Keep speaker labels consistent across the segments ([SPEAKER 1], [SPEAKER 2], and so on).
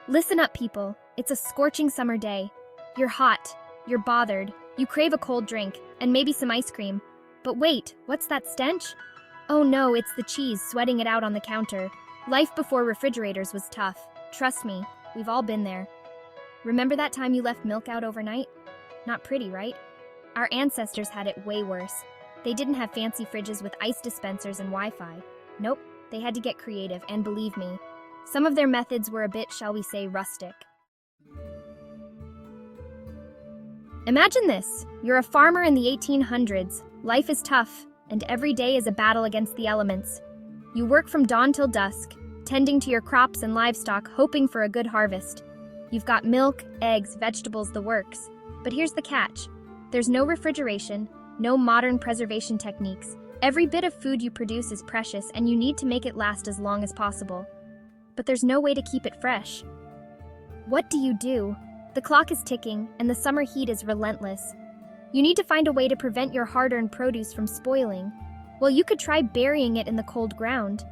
[SPEAKER 1] Listen up, people. It's a scorching summer day. You're hot, you're bothered, you crave a cold drink, and maybe some ice cream. But wait, what's that stench? Oh no, it's the cheese sweating it out on the counter. Life before refrigerators was tough. Trust me, we've all been there. Remember that time you left milk out overnight? Not pretty, right? Our ancestors had it way worse. They didn't have fancy fridges with ice dispensers and Wi-Fi. Nope, they had to get creative, and believe me, some of their methods were a bit, shall we say, rustic. Imagine this. You're a farmer in the 1800s. Life is tough, and every day is a battle against the elements. You work from dawn till dusk, tending to your crops and livestock, hoping for a good harvest. You've got milk, eggs, vegetables, the works. But here's the catch. There's no refrigeration, no modern preservation techniques. Every bit of food you produce is precious, and you need to make it last as long as possible. But there's no way to keep it fresh. What do? The clock is ticking, and the summer heat is relentless. You need to find a way to prevent your hard-earned produce from spoiling. Well, you could try burying it in the cold ground.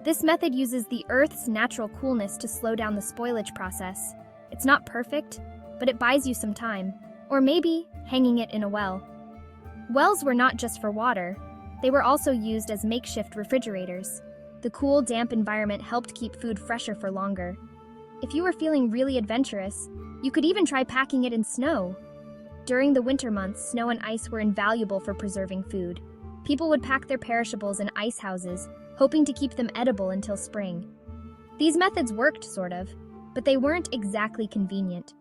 [SPEAKER 1] This method uses the Earth's natural coolness to slow down the spoilage process. It's not perfect, but it buys you some time. Or maybe hanging it in a well. Wells were not just for water. They were also used as makeshift refrigerators. The cool, damp environment helped keep food fresher for longer. If you were feeling really adventurous, you could even try packing it in snow. During the winter months, snow and ice were invaluable for preserving food. People would pack their perishables in ice houses, hoping to keep them edible until spring. These methods worked, sort of, but they weren't exactly convenient.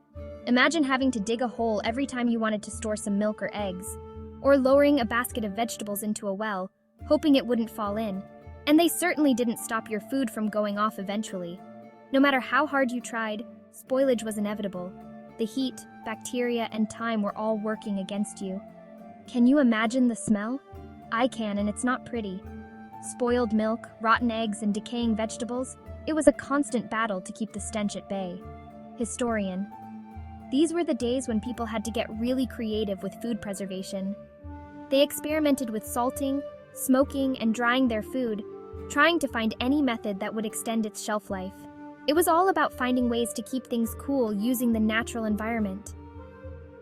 [SPEAKER 1] Imagine having to dig a hole every time you wanted to store some milk or eggs, or lowering a basket of vegetables into a well, hoping it wouldn't fall in. And they certainly didn't stop your food from going off eventually. No matter how hard you tried, spoilage was inevitable. The heat, bacteria, and time were all working against you. Can you imagine the smell? I can, and it's not pretty. Spoiled milk, rotten eggs, and decaying vegetables, it was a constant battle to keep the stench at bay. Historian. These were the days when people had to get really creative with food preservation. They experimented with salting, smoking, and drying their food, trying to find any method that would extend its shelf life. It was all about finding ways to keep things cool using the natural environment.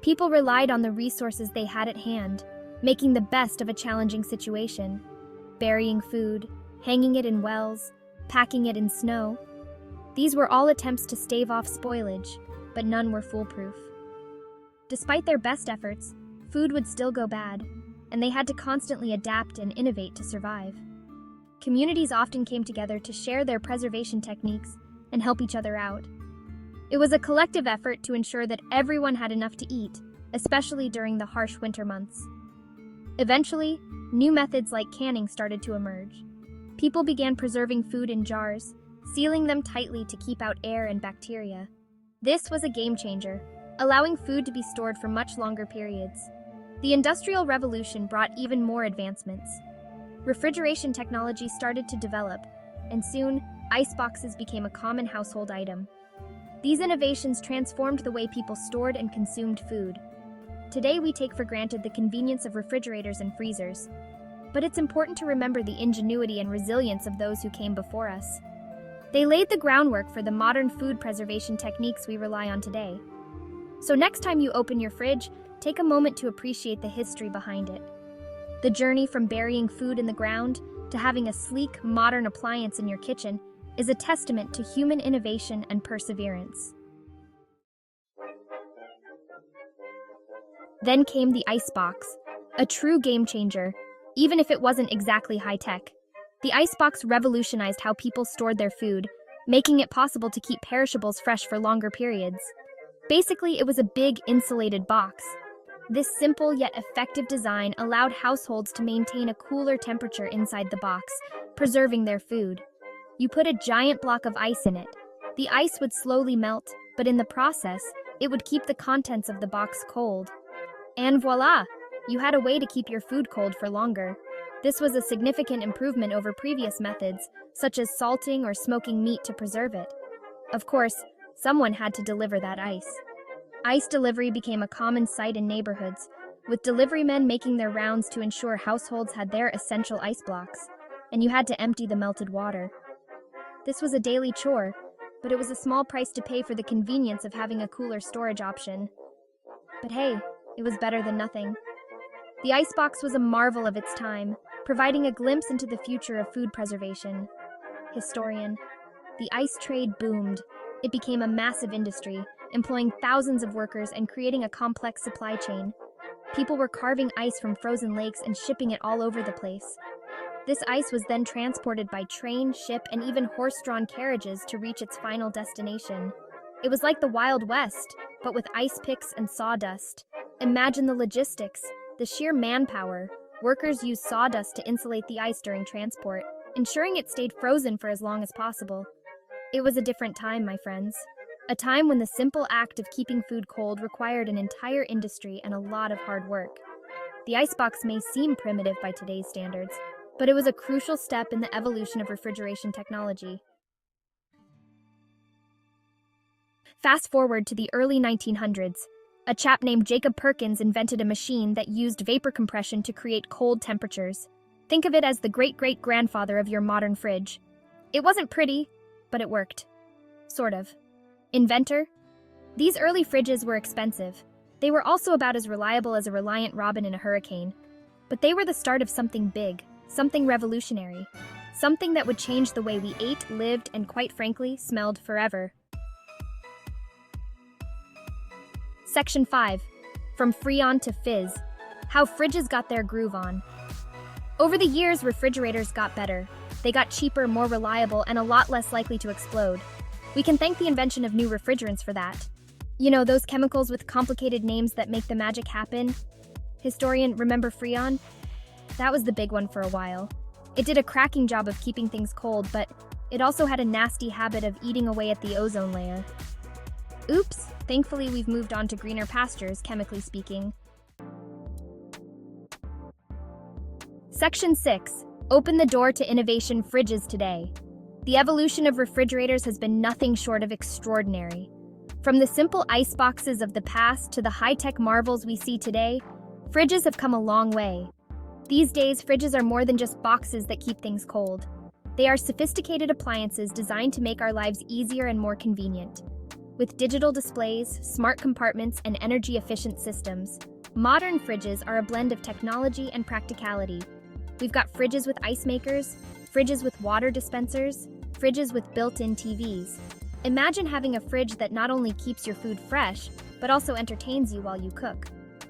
[SPEAKER 1] People relied on the resources they had at hand, making the best of a challenging situation. Burying food, hanging it in wells, packing it in snow. These were all attempts to stave off spoilage, but none were foolproof. Despite their best efforts, food would still go bad, and they had to constantly adapt and innovate to survive. Communities often came together to share their preservation techniques and help each other out. It was a collective effort to ensure that everyone had enough to eat, especially during the harsh winter months. Eventually, new methods like canning started to emerge. People began preserving food in jars, sealing them tightly to keep out air and bacteria. This was a game changer, allowing food to be stored for much longer periods. The Industrial Revolution brought even more advancements. Refrigeration technology started to develop, and soon, iceboxes became a common household item. These innovations transformed the way people stored and consumed food. Today, we take for granted the convenience of refrigerators and freezers. But it's important to remember the ingenuity and resilience of those who came before us. They laid the groundwork for the modern food preservation techniques we rely on today. So next time you open your fridge, take a moment to appreciate the history behind it. The journey from burying food in the ground to having a sleek, modern appliance in your kitchen is a testament to human innovation and perseverance. Then came the icebox, a true game changer, even if it wasn't exactly high-tech. The icebox revolutionized how people stored their food, making it possible to keep perishables fresh for longer periods. Basically, it was a big, insulated box. This simple yet effective design allowed households to maintain a cooler temperature inside the box, preserving their food. You put a giant block of ice in it. The ice would slowly melt, but in the process, it would keep the contents of the box cold. And voila! You had a way to keep your food cold for longer. This was a significant improvement over previous methods, such as salting or smoking meat to preserve it. Of course, someone had to deliver that ice. Ice delivery became a common sight in neighborhoods, with delivery men making their rounds to ensure households had their essential ice blocks, and you had to empty the melted water. This was a daily chore, but it was a small price to pay for the convenience of having a cooler storage option. But hey, it was better than nothing. The icebox was a marvel of its time, providing a glimpse into the future of food preservation. Historian. The ice trade boomed. It became a massive industry, employing thousands of workers and creating a complex supply chain. People were carving ice from frozen lakes and shipping it all over the place. This ice was then transported by train, ship, and even horse-drawn carriages to reach its final destination. It was like the Wild West, but with ice picks and sawdust. Imagine the logistics, the sheer manpower. Workers used sawdust to insulate the ice during transport, ensuring it stayed frozen for as long as possible. It was a different time, my friends. A time when the simple act of keeping food cold required an entire industry and a lot of hard work. The icebox may seem primitive by today's standards, but it was a crucial step in the evolution of refrigeration technology. Fast forward to the early 1900s. A chap named Jacob Perkins invented a machine that used vapor compression to create cold temperatures. Think of it as the great-great-grandfather of your modern fridge. It wasn't pretty, but it worked. Sort of. Inventor? These early fridges were expensive. They were also about as reliable as a reliant robin in a hurricane. But they were the start of something big, something revolutionary. Something that would change the way we ate, lived, and quite frankly, smelled forever. Section 5. From Freon to Fizz. How fridges got their groove on. Over the years, refrigerators got better. They got cheaper, more reliable, and a lot less likely to explode. We can thank the invention of new refrigerants for that. You know, those chemicals with complicated names that make the magic happen? Historian, remember Freon? That was the big one for a while. It did a cracking job of keeping things cold, but it also had a nasty habit of eating away at the ozone layer. Oops, thankfully we've moved on to greener pastures, chemically speaking. Section 6. Open the door to innovation fridges today. The evolution of refrigerators has been nothing short of extraordinary. From the simple ice boxes of the past to the high-tech marvels we see today, fridges have come a long way. These days, fridges are more than just boxes that keep things cold. They are sophisticated appliances designed to make our lives easier and more convenient. With digital displays, smart compartments, and energy-efficient systems, modern fridges are a blend of technology and practicality. We've got fridges with ice makers, fridges with water dispensers, fridges with built-in TVs. Imagine having a fridge that not only keeps your food fresh, but also entertains you while you cook.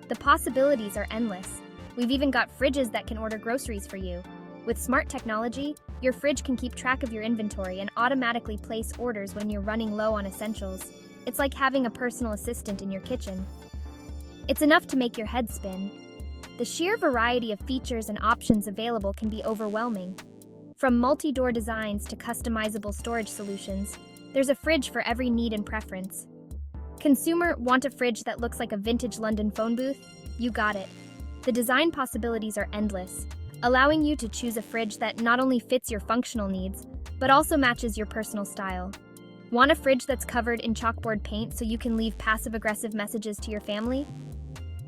[SPEAKER 1] The possibilities are endless. We've even got fridges that can order groceries for you. With smart technology, your fridge can keep track of your inventory and automatically place orders when you're running low on essentials. It's like having a personal assistant in your kitchen. It's enough to make your head spin. The sheer variety of features and options available can be overwhelming. From multi-door designs to customizable storage solutions, there's a fridge for every need and preference. Consumer, want a fridge that looks like a vintage London phone booth? You got it. The design possibilities are endless, allowing you to choose a fridge that not only fits your functional needs, but also matches your personal style. Want a fridge that's covered in chalkboard paint so you can leave passive-aggressive messages to your family?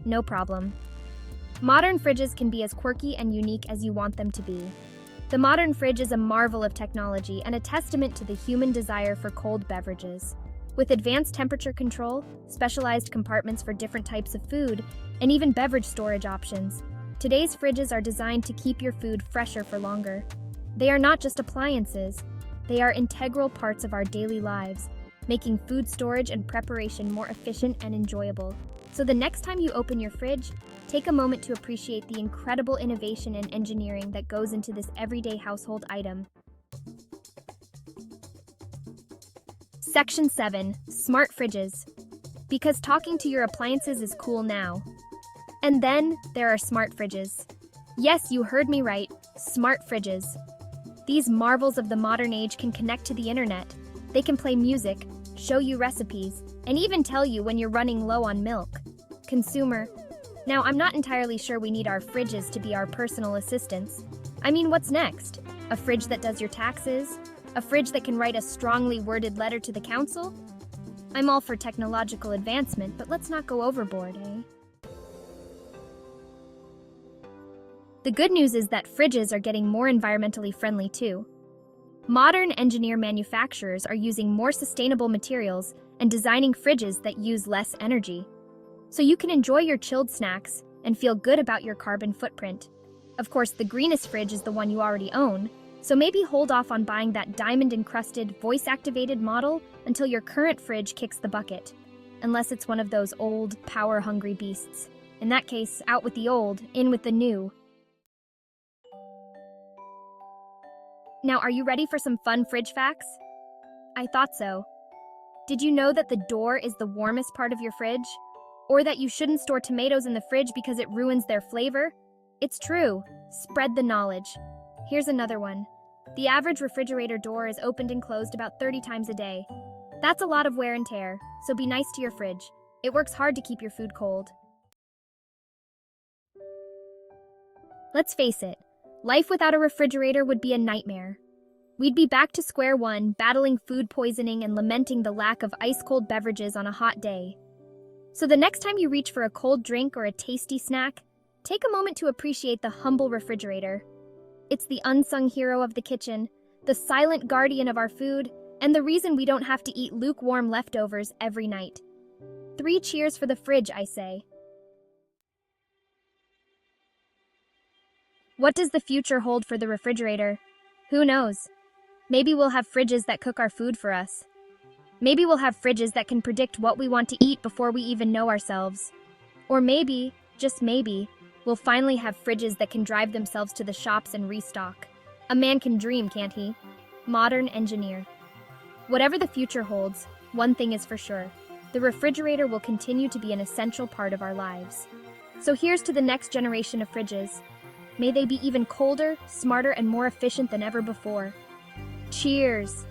[SPEAKER 1] No problem. Modern fridges can be as quirky and unique as you want them to be. The modern fridge is a marvel of technology and a testament to the human desire for cold beverages. With advanced temperature control, specialized compartments for different types of food, and even beverage storage options, today's fridges are designed to keep your food fresher for longer. They are not just appliances, they are integral parts of our daily lives, making food storage and preparation more efficient and enjoyable. So the next time you open your fridge, take a moment to appreciate the incredible innovation and engineering that goes into this everyday household item. Section 7. Smart fridges. Because talking to your appliances is cool now. And then, there are smart fridges. Yes, you heard me right, smart fridges. These marvels of the modern age can connect to the internet. They can play music, show you recipes, and even tell you when you're running low on milk. Consumer. Now, I'm not entirely sure we need our fridges to be our personal assistants. I mean, what's next? A fridge that does your taxes? A fridge that can write a strongly worded letter to the council? I'm all for technological advancement, but let's not go overboard, eh? The good news is that fridges are getting more environmentally friendly too. Modern engineer manufacturers are using more sustainable materials and designing fridges that use less energy. So you can enjoy your chilled snacks and feel good about your carbon footprint. Of course, the greenest fridge is the one you already own, so maybe hold off on buying that diamond-encrusted, voice-activated model until your current fridge kicks the bucket. Unless it's one of those old, power-hungry beasts. In that case, out with the old, in with the new. Now, are you ready for some fun fridge facts? I thought so. Did you know that the door is the warmest part of your fridge? Or that you shouldn't store tomatoes in the fridge because it ruins their flavor? It's true. Spread the knowledge. Here's another one. The average refrigerator door is opened and closed about 30 times a day. That's a lot of wear and tear, so be nice to your fridge. It works hard to keep your food cold. Let's face it, life without a refrigerator would be a nightmare. We'd be back to square one, battling food poisoning and lamenting the lack of ice-cold beverages on a hot day. So the next time you reach for a cold drink or a tasty snack, take a moment to appreciate the humble refrigerator. It's the unsung hero of the kitchen, the silent guardian of our food, and the reason we don't have to eat lukewarm leftovers every night. 3 cheers for the fridge, I say. What does the future hold for the refrigerator? Who knows? Maybe we'll have fridges that cook our food for us. Maybe we'll have fridges that can predict what we want to eat before we even know ourselves. Or maybe, just maybe, we'll finally have fridges that can drive themselves to the shops and restock. A man can dream, can't he? Modern engineer. Whatever the future holds, one thing is for sure. The refrigerator will continue to be an essential part of our lives. So here's to the next generation of fridges. May they be even colder, smarter, and more efficient than ever before. Cheers!